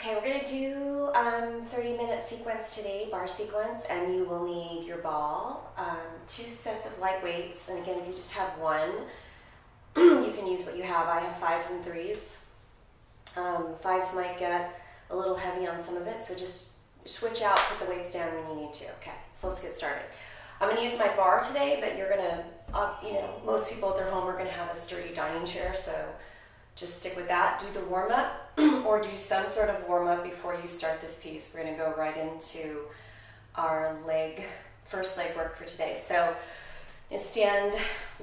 Okay, we're gonna do 30-minute sequence today, bar sequence, and you will need your ball, 2 sets of light weights, and again, if you just have one, you can use what you have. I have 5s and 3s. 5s might get a little heavy on some of it, so just switch out, put the weights down when you need to. Okay, so let's get started. I'm gonna use my bar today, but you're gonna, most people at their home are gonna have a sturdy dining chair, so just stick with that. Do the warm-up or do some sort of warm-up before you start this piece. We're gonna go right into our first leg work for today. So you stand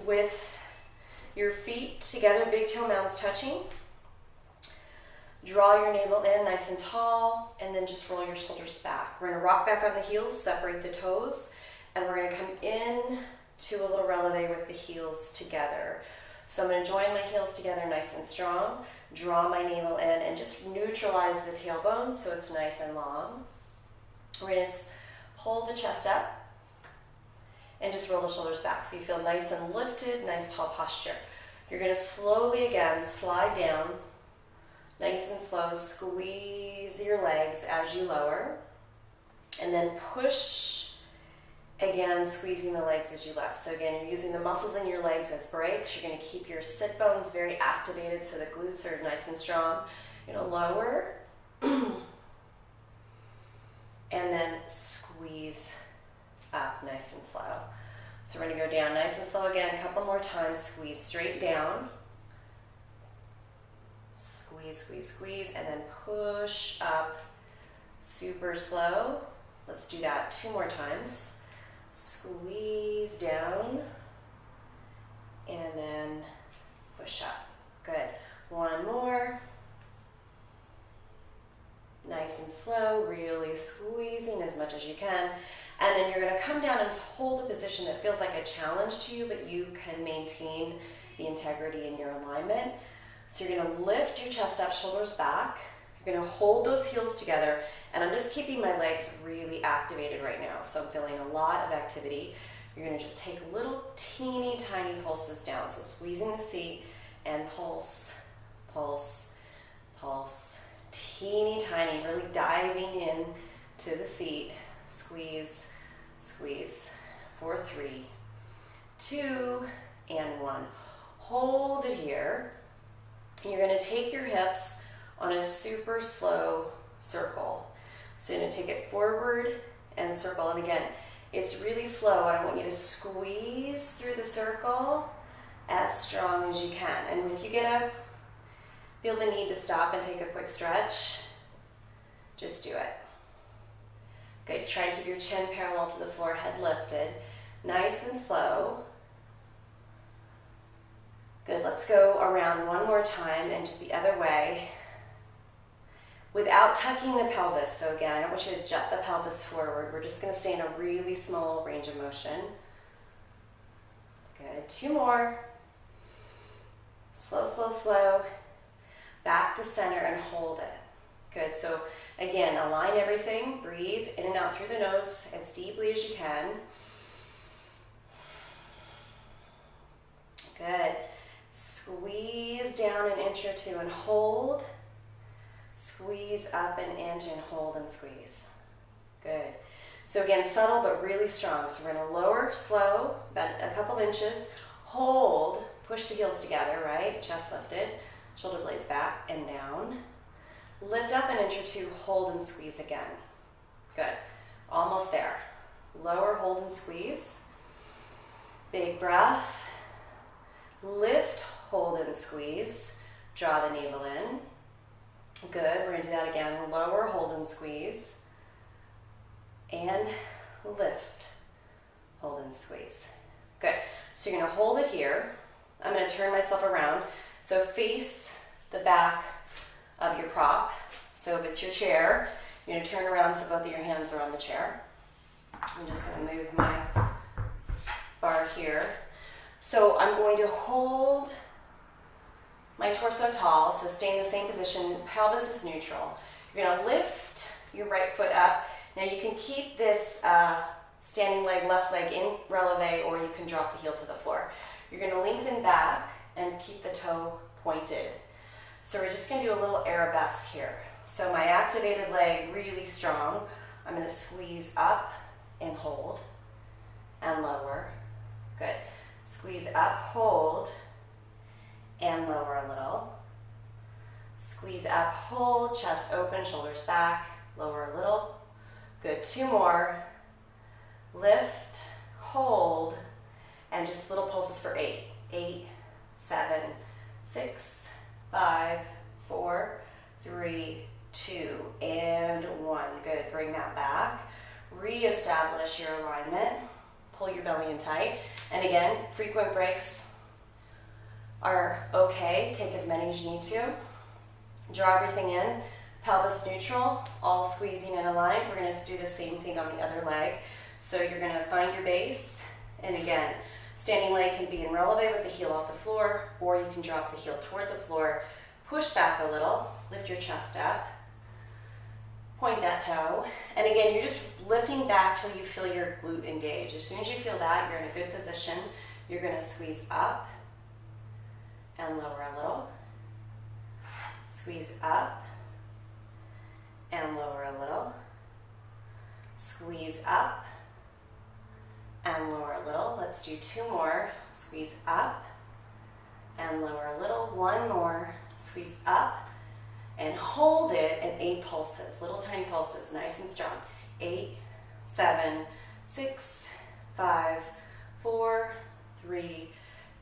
with your feet together, big toe mounds touching. Draw your navel in nice and tall, and then just roll your shoulders back. We're gonna rock back on the heels, separate the toes, and we're gonna come in to a little releve with the heels together. So I'm going to join my heels together nice and strong, draw my navel in, and just neutralize the tailbone so it's nice and long. We're going to hold the chest up and just roll the shoulders back so you feel nice and lifted, nice tall posture. You're going to slowly again slide down, nice and slow, squeeze your legs as you lower, and then push. Again, squeezing the legs as you lift. So again, you're using the muscles in your legs as brakes. You're going to keep your sit bones very activated so the glutes are nice and strong. You're going to lower and then squeeze up nice and slow. So we're going to go down nice and slow again, a couple more times. Squeeze straight down. Squeeze, squeeze, squeeze, and then push up super slow. Let's do that 2 more times. Squeeze down and then push up. Good. 1 more. Nice and slow, really squeezing as much as you can. And then you're going to come down and hold a position that feels like a challenge to you, but you can maintain the integrity in your alignment. So you're going to lift your chest up, shoulders back. You're going to hold those heels together, and I'm just keeping my legs really activated right now, so I'm feeling a lot of activity. You're going to just take little teeny tiny pulses down, so squeezing the seat and pulse, pulse, pulse, teeny tiny, really diving in to the seat. Squeeze, squeeze for 3, 2, and 1. Hold it here. You're going to take your hips on a super slow circle. So you're going to take it forward and circle. And again, it's really slow. I want you to squeeze through the circle as strong as you can. And if you feel the need to stop and take a quick stretch, just do it. Good. Try to keep your chin parallel to the floor, head lifted. Nice and slow. Good. Let's go around 1 more time and just the other way, without tucking the pelvis. So again, I don't want you to jet the pelvis forward. We're just going to stay in a really small range of motion. Good. 2 more. Slow, slow, slow. Back to center and hold it. Good. So again, align everything. Breathe in and out through the nose as deeply as you can. Good. Squeeze down an inch or 2 and hold. Squeeze up an inch and hold and squeeze. Good. So again, subtle but really strong. So we're going to lower, slow, about a couple inches. Hold, push the heels together, right? Chest lifted, shoulder blades back and down. Lift up an inch or 2, hold and squeeze again. Good. Almost there. Lower, hold and squeeze. Big breath. Lift, hold and squeeze. Draw the navel in. Good, we're going to do that again. Lower, hold and squeeze. And lift, hold and squeeze. Good, so you're going to hold it here. I'm going to turn myself around. So face the back of your prop. So if it's your chair, you're going to turn around so both of your hands are on the chair. I'm just going to move my bar here. So I'm going to hold my torso tall, so stay in the same position. Pelvis is neutral. You're going to lift your right foot up. Now you can keep this standing leg, left leg in releve, or you can drop the heel to the floor. You're going to lengthen back and keep the toe pointed. So we're just gonna do a little arabesque here. So my activated leg really strong. I'm gonna squeeze up and hold and lower. Good. Squeeze up, hold, and lower a little. Squeeze up, hold, chest open, shoulders back, lower a little. Good, 2 more. Lift, hold, and just little pulses for 8. 8, 7, 6, 5, 4, 3, 2, and 1. Good, bring that back. Reestablish your alignment. Pull your belly in tight. And again, frequent breaks are okay. Take as many as you need to. Draw everything in. Pelvis neutral, all squeezing and aligned. We're going to do the same thing on the other leg. So you're going to find your base. And again, standing leg can be in releve with the heel off the floor, or you can drop the heel toward the floor. Push back a little. Lift your chest up. Point that toe. And again, you're just lifting back till you feel your glute engage. As soon as you feel that, you're in a good position. You're going to squeeze up and lower a little. Squeeze up and lower a little. Squeeze up and lower a little. Let's do 2 more. Squeeze up and lower a little. 1 more. Squeeze up and hold it at 8 pulses, little tiny pulses, nice and strong. 8, 7, 6, 5, 4, 3,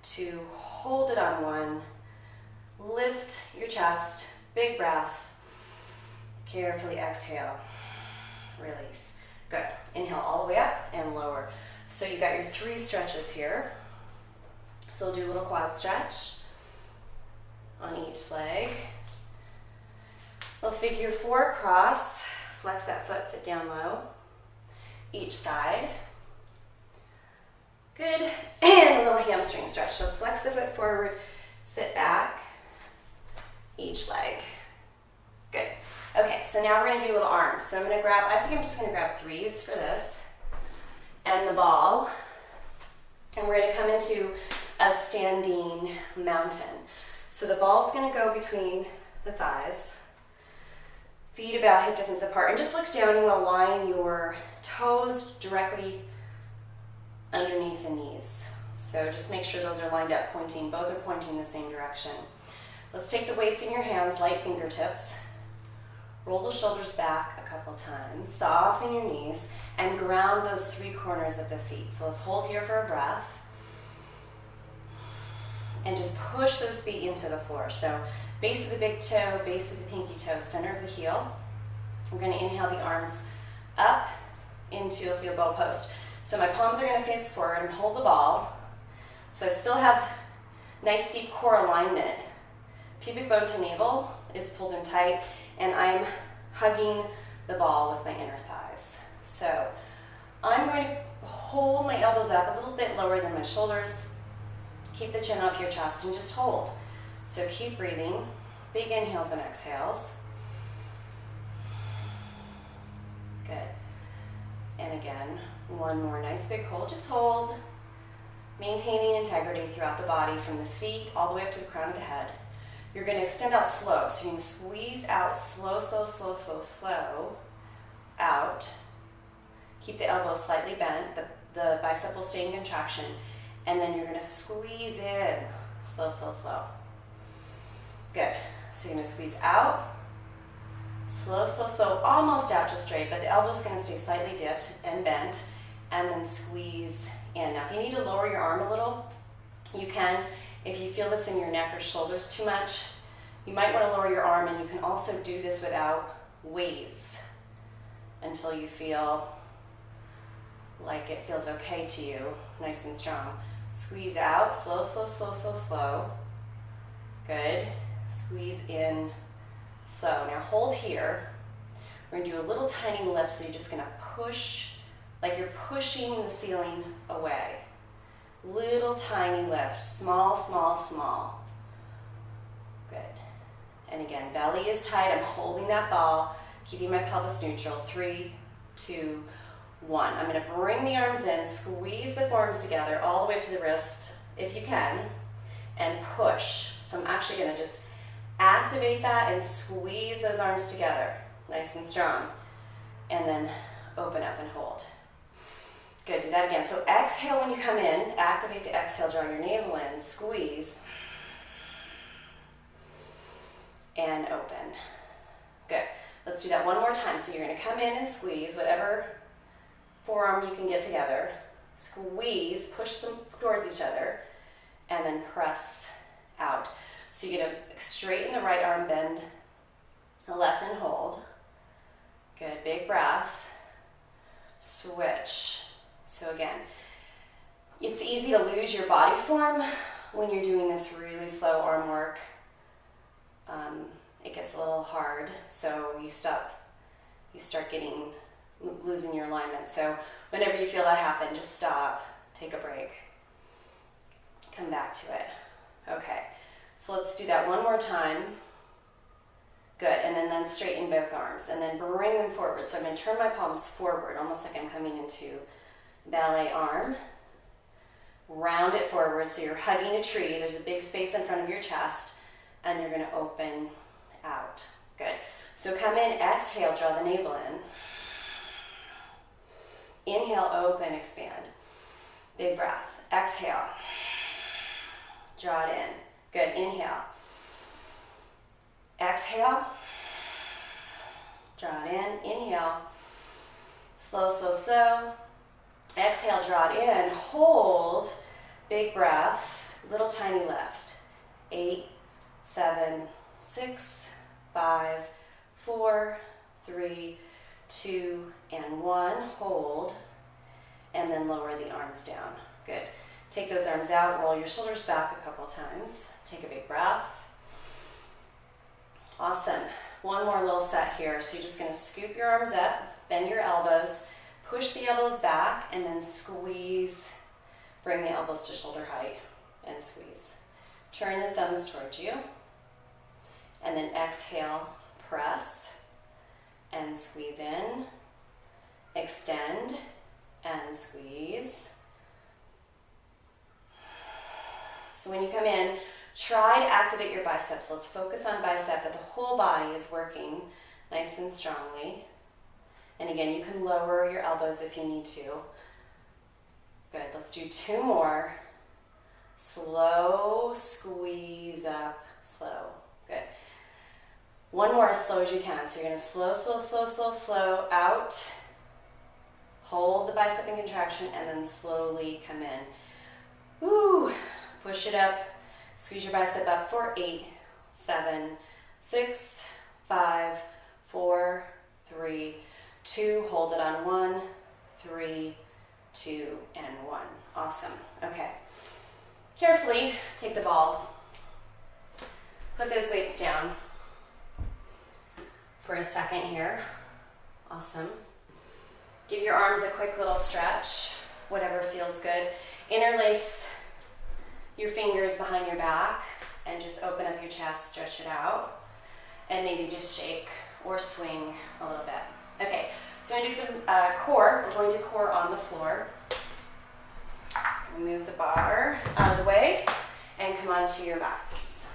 2, hold it on 1. Lift your chest, big breath. Carefully exhale, release. Good, inhale all the way up and lower. So you got your 3 stretches here. So we'll do a little quad stretch on each leg. We'll figure 4 across, flex that foot, sit down low, each side. Good, and a little hamstring stretch. So flex the foot forward, sit back, each leg. Good. Okay, so now we're gonna do little arms. So I'm gonna grab, I think I'm just gonna grab 3s for this, and the ball. And we're gonna come into a standing mountain. So the ball's gonna go between the thighs, feet about hip distance apart, and just look down. You wanna line your toes directly underneath the knees. So just make sure those are lined up, pointing, both are pointing in the same direction. Let's take the weights in your hands, light fingertips. Roll the shoulders back a couple times, soften your knees, and ground those 3 corners of the feet. So let's hold here for a breath. And just push those feet into the floor. So base of the big toe, base of the pinky toe, center of the heel. We're going to inhale the arms up into a field goal post. So my palms are going to face forward and hold the ball. So I still have nice deep core alignment. Pubic bone to navel is pulled in tight, and I'm hugging the ball with my inner thighs. So I'm going to hold my elbows up a little bit lower than my shoulders. Keep the chin off your chest and just hold. So keep breathing. Big inhales and exhales. Good. And again, 1 more nice big hold. Just hold. Maintaining integrity throughout the body from the feet all the way up to the crown of the head. You're going to extend out slow. So you're going to squeeze out slow, slow, slow, slow, slow. Out. Keep the elbows slightly bent. The bicep will stay in contraction. And then you're going to squeeze in. Slow, slow, slow. Good. So you're going to squeeze out. Slow, slow, slow. Almost out to straight, but the elbow's going to stay slightly dipped and bent. And then squeeze in. Now if you need to lower your arm a little, you can. If you feel this in your neck or shoulders too much, you might want to lower your arm, and you can also do this without weights until you feel like it feels okay to you, nice and strong. Squeeze out, slow, slow, slow, slow, slow. Good. Squeeze in, slow. Now hold here. We're going to do a little tiny lift, so you're just going to push, like you're pushing the ceiling away. Little tiny lift, small, small, small. Good. And again, belly is tight. I'm holding that ball, keeping my pelvis neutral. 3, 2, 1. I'm going to bring the arms in, squeeze the forearms together all the way up to the wrist, if you can, and push. So I'm actually going to just Activate that and squeeze those arms together, nice and strong. And then open up and hold. Good, do that again. So exhale when you come in, activate the exhale, draw your navel in, squeeze, and open. Good, let's do that one more time. So you're gonna come in and squeeze, whatever forearm you can get together, squeeze, push them towards each other, and then press out. So you're gonna straighten the right arm, bend the left and hold. Good, big breath, switch. So again, it's easy to lose your body form when you're doing this really slow arm work. It gets a little hard, so you start losing your alignment. So whenever you feel that happen, just stop, take a break, come back to it. Okay, so let's do that one more time. Good, and then straighten both arms, and then bring them forward. So I'm gonna turn my palms forward, almost like I'm coming into ballet arm. Round it forward, so you're hugging a tree. There's a big space in front of your chest, and you're gonna open out. Good, so come in, exhale, draw the navel in. Inhale, open, expand. Big breath, exhale. Draw it in. Good, inhale. Exhale, draw it in, inhale, slow, slow, slow. Exhale, draw it in, hold, big breath, little tiny lift. 8, 7, 6, 5, 4, 3, 2, and 1. Hold, and then lower the arms down. Good. Take those arms out, roll your shoulders back a couple times. Take a big breath. Awesome. One more little set here. So you're just going to scoop your arms up, bend your elbows, push the elbows back, and then squeeze. Bring the elbows to shoulder height and squeeze. Turn the thumbs towards you. And then exhale, press, and squeeze in. Extend, and squeeze. So when you come in, try to activate your biceps. Let's focus on bicep, but the whole body is working nice and strongly. And again, you can lower your elbows if you need to. Good, let's do 2 more. Slow, squeeze up, slow. Good. 1 more as slow as you can. So you're gonna slow, slow, slow, slow, slow, out. Hold the bicep in contraction and then slowly come in. Woo, push it up. Squeeze your bicep up for 8, 7, 6, 5, 4, 3, 2. Hold it on 1, 3, 2, and 1. Awesome. Okay. Carefully take the ball. Put those weights down for a second here. Awesome. Give your arms a quick little stretch, whatever feels good. Interlace your fingers behind your back and just open up your chest, stretch it out, and maybe just shake or swing a little bit. Okay, so I'm going to do some core. We're going to core on the floor. So move the bar out of the way and come onto your backs.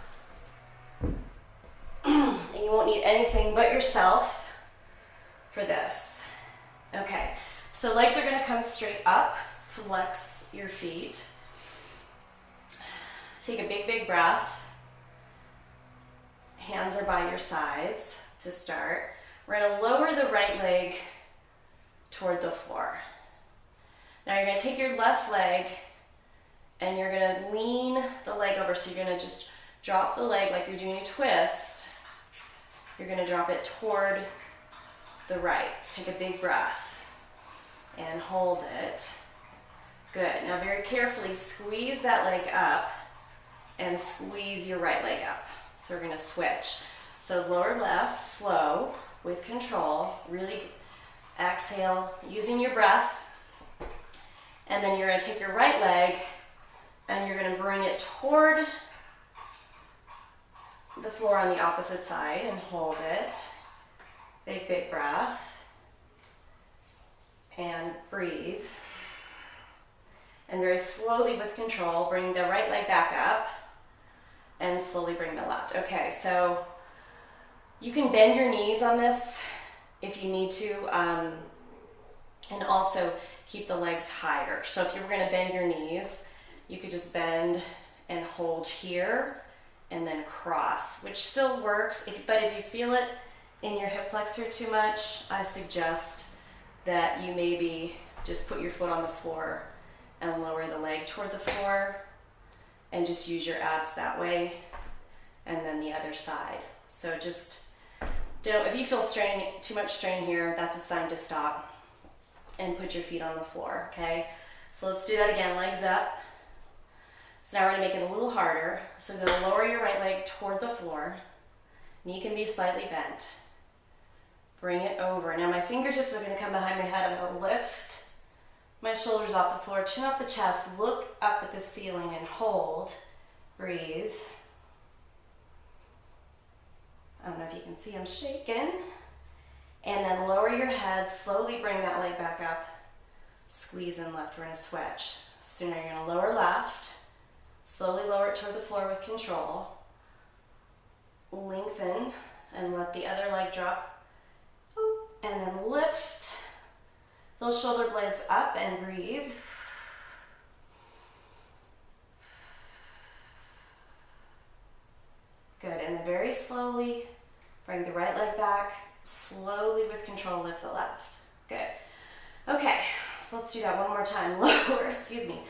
And you won't need anything but yourself for this. Okay, so legs are going to come straight up, flex your feet. Take a big, big breath. Hands are by your sides to start. We're going to lower the right leg toward the floor. Now you're going to take your left leg and you're going to lean the leg over. So you're going to just drop the leg like you're doing a twist. You're going to drop it toward the right. Take a big breath and hold it. Good. Now very carefully squeeze that leg up and squeeze your right leg up. So we're going to switch. So lower left, slow, with control. Really exhale, using your breath. And then you're going to take your right leg and you're going to bring it toward the floor on the opposite side and hold it. Big, big breath. And breathe. And very slowly with control, bring the right leg back up. and slowly bring the left. Okay, so you can bend your knees on this if you need to, and also keep the legs higher. So if you were gonna bend your knees, you could just bend and hold here and then cross, which still works, but if you feel it in your hip flexor too much, I suggest that you maybe just put your foot on the floor and lower the leg toward the floor and just use your abs that way, and then the other side. So just don't, if you feel too much strain here, that's a sign to stop and put your feet on the floor, okay? So let's do that again, legs up. So now we're gonna make it a little harder. So I'm gonna lower your right leg toward the floor. Knee can be slightly bent. Bring it over. Now my fingertips are gonna come behind my head. I'm gonna lift my shoulders off the floor, chin off the chest, look up at the ceiling and hold. Breathe. I don't know if you can see I'm shaking. And then lower your head, slowly bring that leg back up. Squeeze in left, we're gonna switch. So now you're gonna lower left, slowly lower it toward the floor with control. Lengthen and let the other leg drop. And then lift those shoulder blades up and breathe. Good, and then very slowly bring the right leg back. Slowly with control, lift the left. Good. Okay, so let's do that one more time. Lower, excuse me.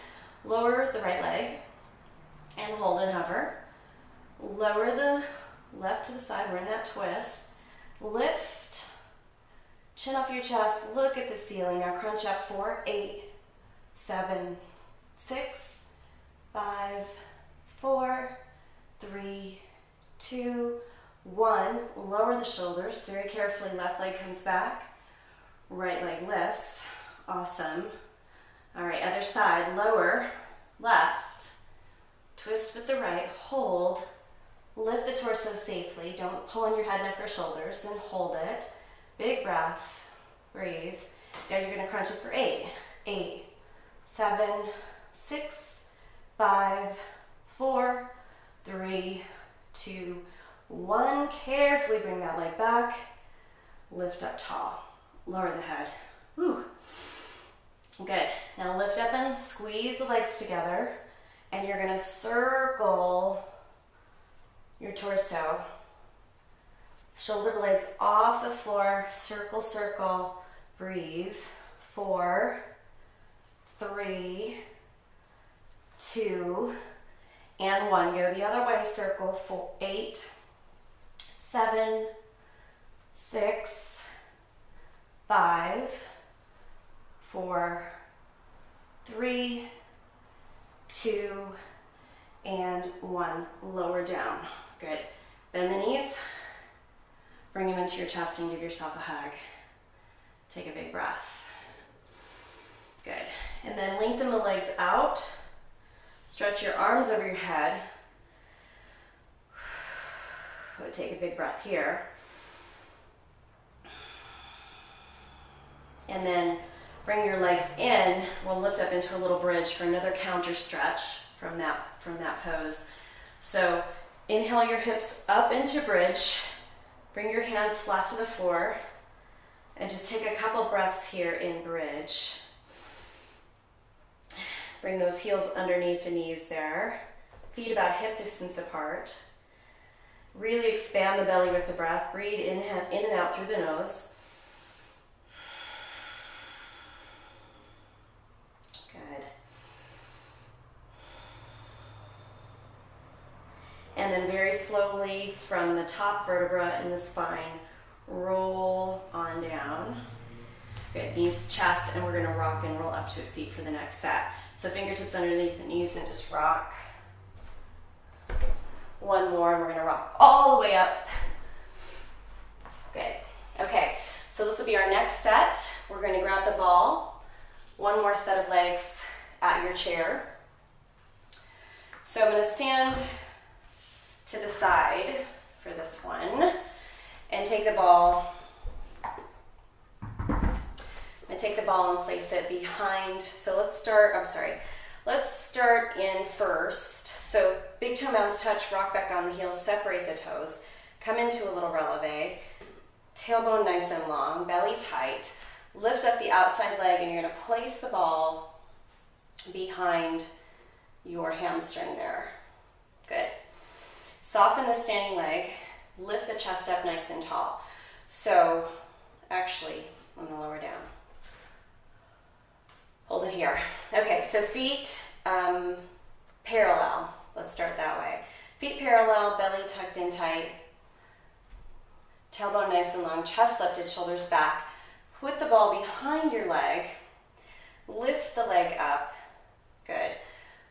Lower the right leg and hold and hover. Lower the left to the side, we're in that twist. Lift, chin off your chest, look at the ceiling. Now crunch up 4, 8, 7, 6, 5, 4, 3, 2, 1. Lower the shoulders very carefully. Left leg comes back, right leg lifts. Awesome. All right, other side. Lower, left, twist with the right, hold, lift the torso safely. Don't pull on your head, neck, or shoulders, and hold it. Big breath, breathe. Now you're gonna crunch it for 8, 8, 7, 6, 5, 4, 3, 2, 1. Carefully bring that leg back. Lift up tall. Lower the head. Whew. Good. Now lift up and squeeze the legs together. And you're going to circle your torso. Shoulder blades off the floor. Circle, circle. Breathe. 4, 3, 2, and 1. Go the other way. Circle. 4, 8, 7, 6, 5, 4, 3, 2, and 1. Lower down. Good. Bend the knees. Bring them into your chest and give yourself a hug. Take a big breath. Good. And then lengthen the legs out. Stretch your arms over your head. Take a big breath here. And then bring your legs in. We'll lift up into a little bridge for another counter stretch from that pose. So inhale your hips up into bridge. Bring your hands flat to the floor. And just take a couple breaths here in bridge. Bring those heels underneath the knees there. Feet about hip distance apart. Really expand the belly with the breath. Breathe in and out through the nose. Good. And then very slowly from the top vertebra in the spine, roll on down. Good, knees to chest, and we're gonna rock and roll up to a seat for the next set. So fingertips underneath the knees and just rock. One more, and we're gonna rock all the way up. Good. Okay, so this will be our next set. We're gonna grab the ball. One more set of legs at your chair. So I'm gonna stand to the side for this one and take the ball. I'm gonna take the ball and place it behind. So let's start in first. So big toe mounds touch, rock back on the heels, separate the toes, come into a little releve, tailbone nice and long, belly tight, lift up the outside leg, and you're gonna place the ball behind your hamstring there. Good. Soften the standing leg, lift the chest up nice and tall. So actually, I'm gonna lower down. Hold it here. Okay, so feet parallel. Let's start that way. Feet parallel, belly tucked in tight, tailbone nice and long, chest lifted, shoulders back. Put the ball behind your leg, lift the leg up. Good.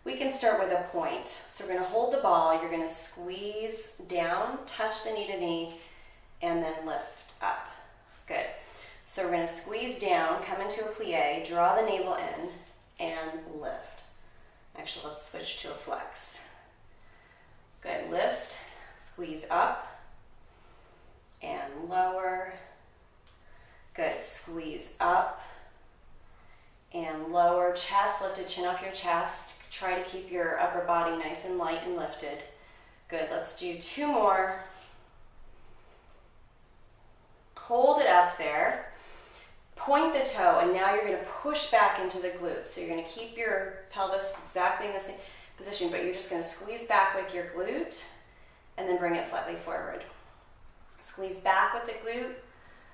We can start with a point. So we're gonna hold the ball, you're gonna squeeze down, touch the knee to knee, and then lift up. Good. So we're gonna squeeze down, come into a plie, draw the navel in, and lift. Actually, let's switch to a flex. Good, lift, squeeze up, and lower. Good, squeeze up, and lower. Chest lifted, chin off your chest. Try to keep your upper body nice and light and lifted. Good, let's do 2 more. Hold it up there. Point the toe, and now you're gonna push back into the glutes. So you're gonna keep your pelvis exactly in the same position, but you're just gonna squeeze back with your glute, and then bring it slightly forward. Squeeze back with the glute,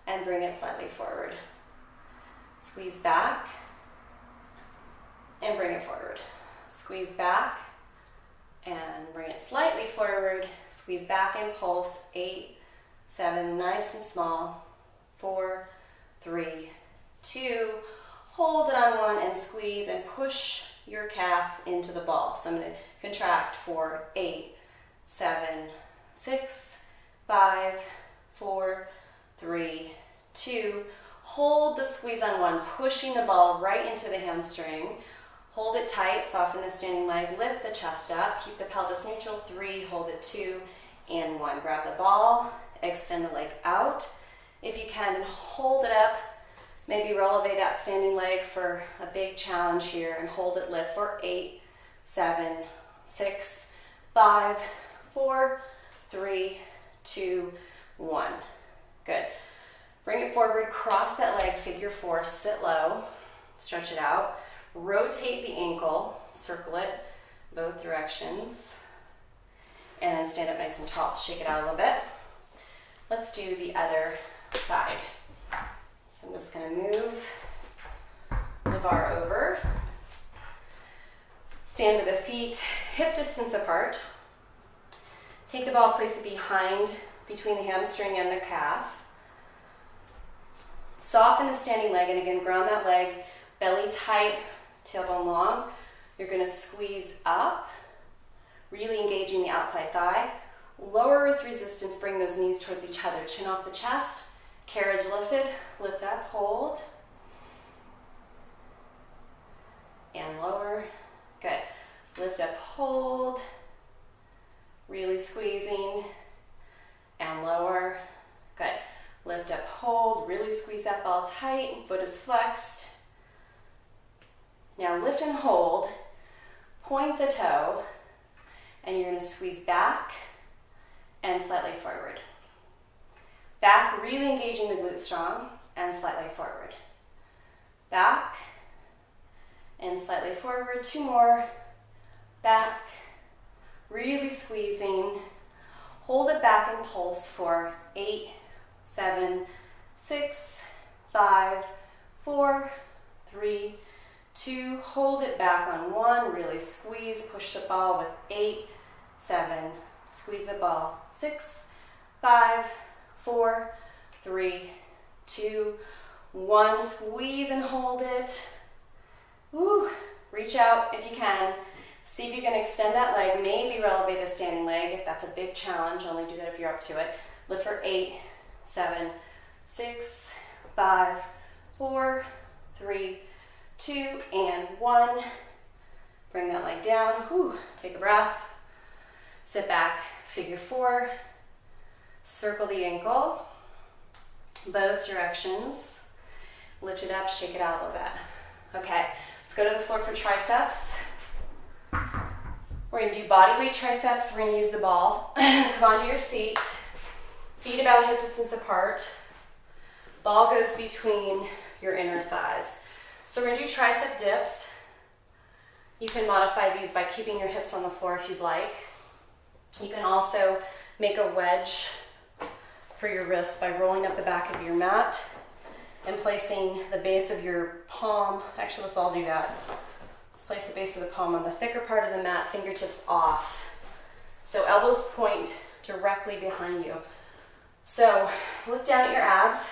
and bring it slightly forward. Squeeze back, and bring it forward. Squeeze back, and bring it slightly forward. Squeeze back and pulse. 8, 7, nice and small. 4, 3, 2, hold it on 1 and squeeze and push your calf into the ball. So I'm going to contract for 8, 7, 6, 5, 4, 3, 2. Hold the squeeze on 1, pushing the ball right into the hamstring. Hold it tight, soften the standing leg, lift the chest up, keep the pelvis neutral. 3, hold it 2, and 1. Grab the ball, extend the leg out. If you can, hold it up. Maybe releve that standing leg for a big challenge here, and hold it, lift for 8, 7, 6, 5, 4, 3, 2, 1. Good. Bring it forward, cross that leg, figure 4, sit low, stretch it out. Rotate the ankle, circle it both directions, and then stand up nice and tall. Shake it out a little bit. Let's do the other side. So I'm just going to move the bar over. Stand with the feet hip distance apart. Take the ball, place it behind, between the hamstring and the calf. Soften the standing leg, and again, ground that leg, belly tight, tailbone long. You're going to squeeze up, really engaging the outside thigh. Lower with resistance, bring those knees towards each other. Chin off the chest, carriage lifted, lift up, hold. And lower. Good. Lift up, hold. Really squeezing. And lower. Good. Lift up, hold. Really squeeze that ball tight. Foot is flexed. Now lift and hold. Point the toe. And you're going to squeeze back and slightly forward. Back, really engaging the glute strong, and slightly forward. Back, and slightly forward. 2 more. Back, really squeezing. Hold it back and pulse for 8, 7, 6, 5, 4, 3, 2. Hold it back on 1. Really squeeze. Push the ball with 8, 7. Squeeze the ball. 6, 5, 4, 3, 2, 1. Squeeze and hold it. Woo. Reach out if you can. See if you can extend that leg. Maybe releve the standing leg. That's a big challenge. Only do that if you're up to it. Lift for 8, 7, 6, 5, 4, 3, 2, and 1. Bring that leg down. Whew. Take a breath. Sit back. Figure 4. Circle the ankle. Both directions. Lift it up. Shake it out a little bit. Okay. Let's go to the floor for triceps. We're going to do body weight triceps. We're going to use the ball. Come onto your seat. Feet about hip distance apart. Ball goes between your inner thighs. So we're going to do tricep dips. You can modify these by keeping your hips on the floor if you'd like. You can also make a wedge for your wrists by rolling up the back of your mat and placing the base of your palm. Actually, let's all do that. Let's place the base of the palm on the thicker part of the mat, fingertips off. So elbows point directly behind you. So look down at your abs,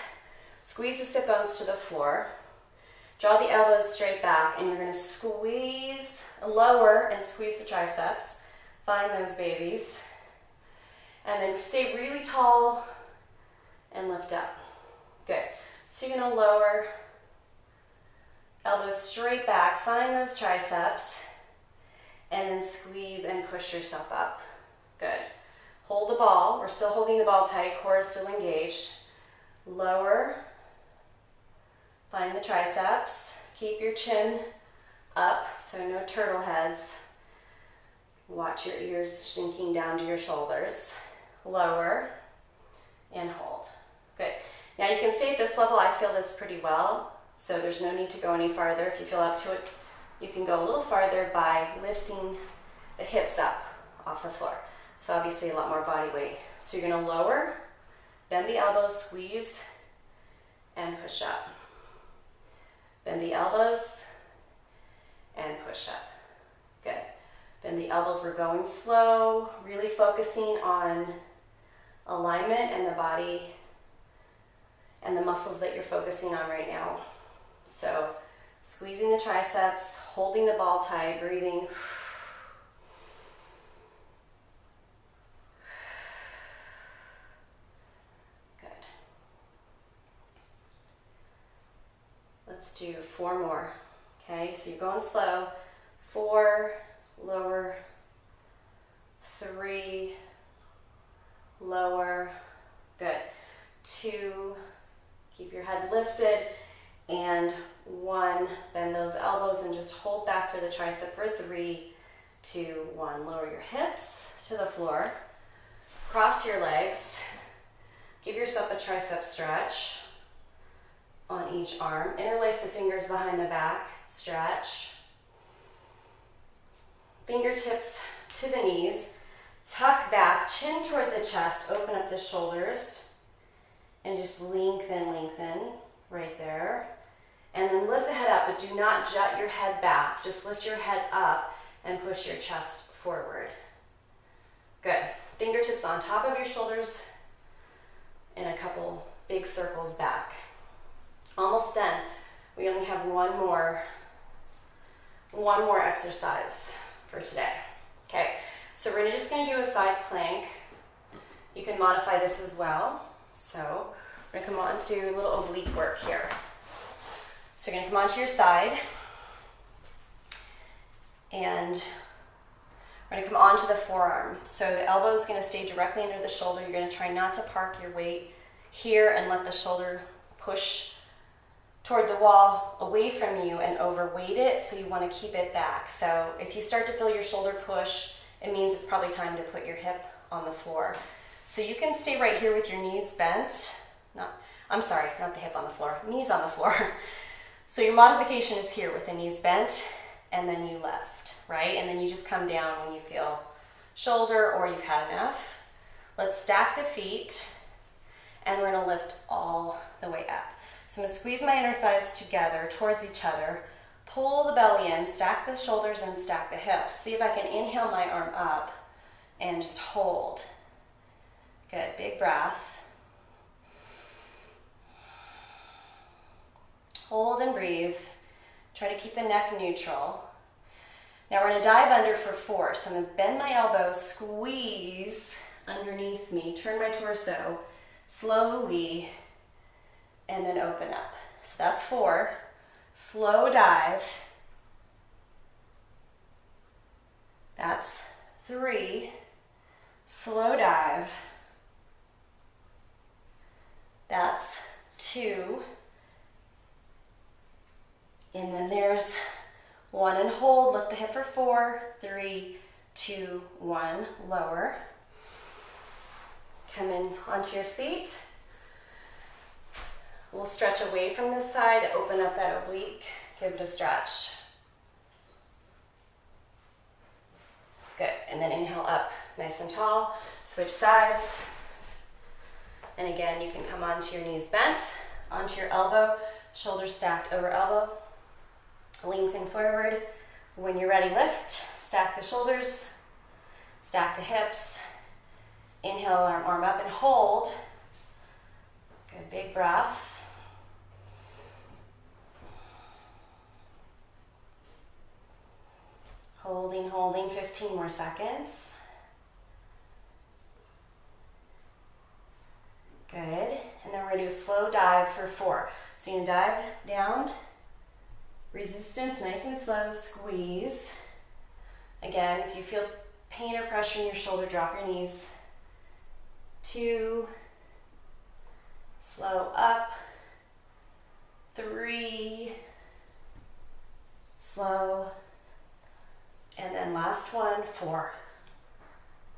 squeeze the sit bones to the floor, draw the elbows straight back, and you're going to squeeze, lower and squeeze the triceps. Find those babies. And then stay really tall and lift up. Good. So you're going to lower, elbows straight back, find those triceps, and then squeeze and push yourself up. Good. Hold the ball. We're still holding the ball tight. Core is still engaged. Lower. Find the triceps. Keep your chin up, so no turtle heads. Watch your ears sinking down to your shoulders. Lower and hold. Good. Now you can stay at this level. I feel this pretty well, so there's no need to go any farther. If you feel up to it, you can go a little farther by lifting the hips up off the floor. So obviously a lot more body weight. So you're going to lower, bend the elbows, squeeze, and push up. Bend the elbows and push up. Good. Bend the elbows. We're going slow, really focusing on alignment and the body and the muscles that you're focusing on right now. So squeezing the triceps, holding the ball tight, breathing. Good. Let's do 4 more. Okay, so you're going slow. 4, lower. 3, lower. Good. 2, keep your head lifted. And 1, bend those elbows and just hold back for the tricep for 3, 2, 1. Lower your hips to the floor. Cross your legs. Give yourself a tricep stretch on each arm. Interlace the fingers behind the back. Stretch. Fingertips to the knees. Tuck back, chin toward the chest. Open up the shoulders. And just lengthen, lengthen. Right there. And then lift the head up, but do not jut your head back. Just lift your head up and push your chest forward. Good. Fingertips on top of your shoulders and a couple big circles back. Almost done. We only have one more exercise for today. Okay, so we're just going to do a side plank. You can modify this as well. So we're going to come on to a little oblique work here. So you're going to come onto your side, and we're going to come onto the forearm. So the elbow is going to stay directly under the shoulder. You're going to try not to park your weight here and let the shoulder push toward the wall away from you and overweight it, so you want to keep it back. So if you start to feel your shoulder push, it means it's probably time to put your hip on the floor. So you can stay right here with your knees bent. Not the hip on the floor, knees on the floor. So your modification is here with the knees bent, and then you lift, right? And then you just come down when you feel shoulder or you've had enough. Let's stack the feet, and we're gonna lift all the way up. So I'm gonna squeeze my inner thighs together towards each other, pull the belly in, stack the shoulders and stack the hips. See if I can inhale my arm up and just hold. Good, big breath. Hold and breathe. Try to keep the neck neutral. Now we're going to dive under for 4. So I'm going to bend my elbows, squeeze underneath me, turn my torso slowly, and then open up. So that's 4. Slow dive. That's 3. Slow dive. That's 2. And then there's 1 and hold. Lift the hip for 4, 3, 2, 1, lower. Come in onto your seat. We'll stretch away from this side, open up that oblique, give it a stretch. Good, and then inhale up, nice and tall, switch sides. And again, you can come onto your knees bent, onto your elbow, shoulders stacked over elbow. Lengthen forward. When you're ready, lift, stack the shoulders, stack the hips. Inhale, arm up and hold. Good, big breath. Holding, holding, 15 more seconds. Good, and then we're gonna do a slow dive for 4. So you're gonna dive down, resistance, nice and slow, squeeze. Again, if you feel pain or pressure in your shoulder, drop your knees. 2, slow up. 3, slow. And then last one, 4.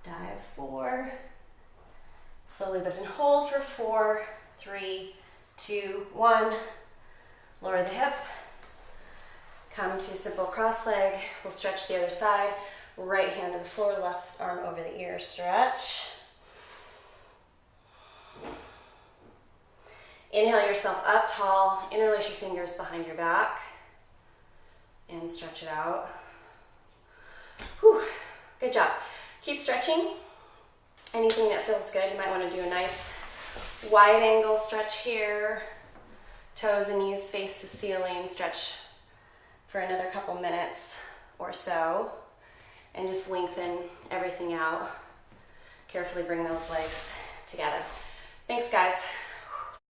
Dive 4. Slowly lift and hold for 4, 3, 2, 1. Lower the hip. Come to simple cross leg. We'll stretch the other side. Right hand to the floor, left arm over the ear, stretch. Inhale yourself up tall. Interlace your fingers behind your back. And stretch it out. Whew, good job. Keep stretching. Anything that feels good, you might want to do a nice wide angle stretch here. Toes and knees face the ceiling. Stretch for another couple minutes or so. And just lengthen everything out. Carefully bring those legs together. Thanks, guys.